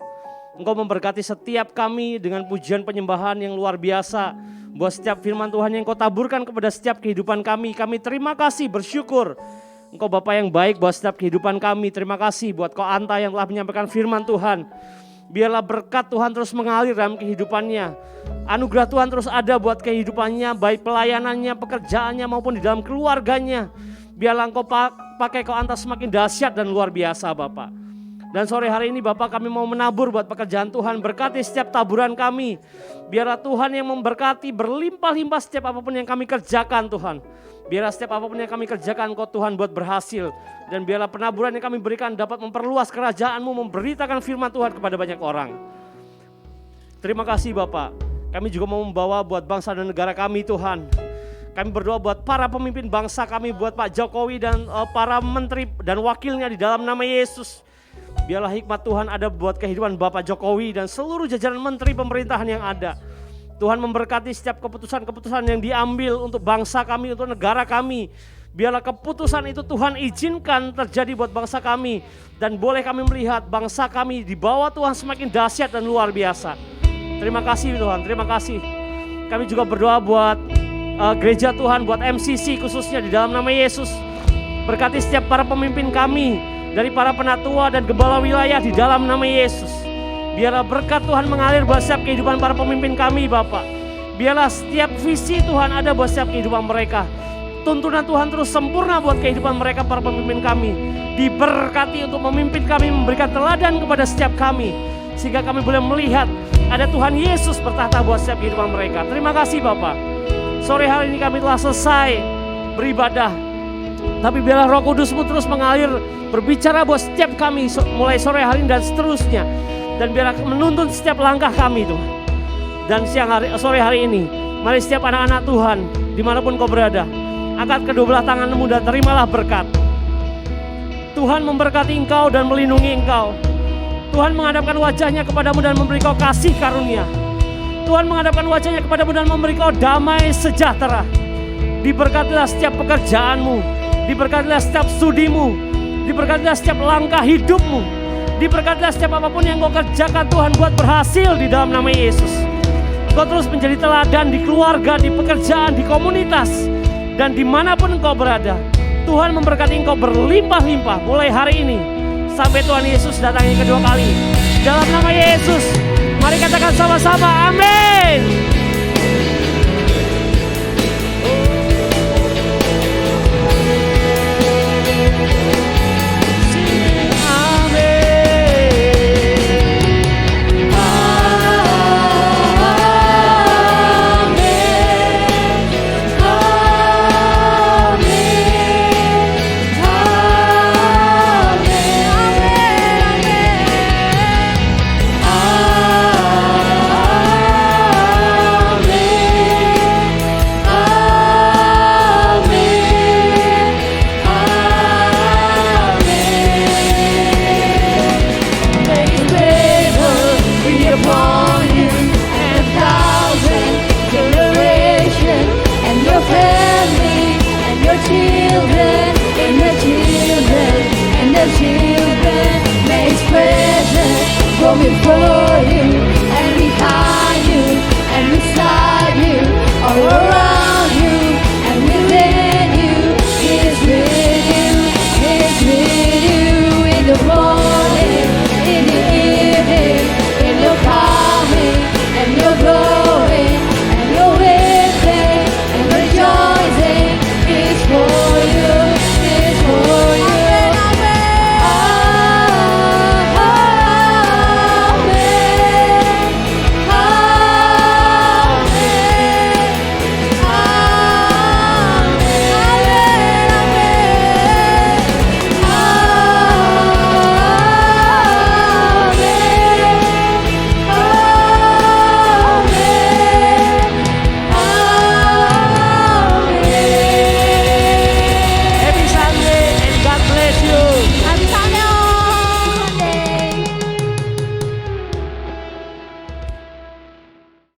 Engkau memberkati setiap kami dengan pujian penyembahan yang luar biasa. Buat setiap firman Tuhan yang Engkau taburkan kepada setiap kehidupan kami. Kami terima kasih, bersyukur. Engkau Bapa yang baik buat setiap kehidupan kami. Terima kasih buat Ko Anta yang telah menyampaikan firman Tuhan. Biarlah berkat Tuhan terus mengalir dalam kehidupannya. Anugerah Tuhan terus ada buat kehidupannya, baik pelayanannya, pekerjaannya maupun di dalam keluarganya. Biarlah Engkau pakai Ko Anta semakin dahsyat dan luar biasa Bapa. Dan sore hari ini Bapak, kami mau menabur buat pekerjaan Tuhan. Berkati setiap taburan kami. Biarlah Tuhan yang memberkati berlimpah-limpah setiap apapun yang kami kerjakan Tuhan. Biarlah setiap apapun yang kami kerjakan Kau Tuhan buat berhasil. Dan biarlah penaburan yang kami berikan dapat memperluas kerajaan-Mu, memberitakan firman Tuhan kepada banyak orang. Terima kasih Bapak. Kami juga mau membawa buat bangsa dan negara kami Tuhan. Kami berdoa buat para pemimpin bangsa kami, buat Pak Jokowi dan para menteri dan wakilnya di dalam nama Yesus. Biarlah hikmat Tuhan ada buat kehidupan Bapak Jokowi dan seluruh jajaran menteri pemerintahan yang ada. Tuhan memberkati setiap keputusan-keputusan yang diambil untuk bangsa kami, untuk negara kami. Biarlah keputusan itu Tuhan izinkan terjadi buat bangsa kami. Dan boleh kami melihat bangsa kami di bawah Tuhan semakin dahsyat dan luar biasa. Terima kasih Tuhan, terima kasih. Kami juga berdoa buat gereja Tuhan, buat MCC khususnya di dalam nama Yesus. Berkati setiap para pemimpin kami. Dari para penatua dan gembala wilayah di dalam nama Yesus. Biarlah berkat Tuhan mengalir buat setiap kehidupan para pemimpin kami Bapak. Biarlah setiap visi Tuhan ada buat setiap kehidupan mereka. Tuntunan Tuhan terus sempurna buat kehidupan mereka para pemimpin kami. Diberkati untuk memimpin kami, memberikan teladan kepada setiap kami. Sehingga kami boleh melihat ada Tuhan Yesus bertahta buat setiap kehidupan mereka. Terima kasih Bapak. Sore hari ini kami telah selesai beribadah. Tapi biarlah Roh Kudus-Mu terus mengalir, berbicara buat setiap kami mulai sore hari ini dan seterusnya. Dan biarlah menuntun setiap langkah kami Tuhan. Dan sore hari ini, mari setiap anak-anak Tuhan, dimanapun kau berada, angkat kedua belah tangan-Mu dan terimalah berkat. Tuhan memberkati engkau dan melindungi engkau. Tuhan menghadapkan wajahnya kepadamu dan memberi kau kasih karunia. Tuhan menghadapkan wajahnya kepadamu dan memberi kau damai sejahtera. Diberkatilah setiap pekerjaanmu. Diberkatilah setiap studimu, diberkatilah setiap langkah hidupmu, diberkatilah setiap apapun yang kau kerjakan Tuhan buat berhasil di dalam nama Yesus. Kau terus menjadi teladan di keluarga, di pekerjaan, di komunitas, dan dimanapun engkau berada. Tuhan memberkati engkau berlimpah-limpah mulai hari ini sampai Tuhan Yesus datang yang kedua kali. Dalam nama Yesus, mari katakan sama-sama, amin. Children, may His presence go before you.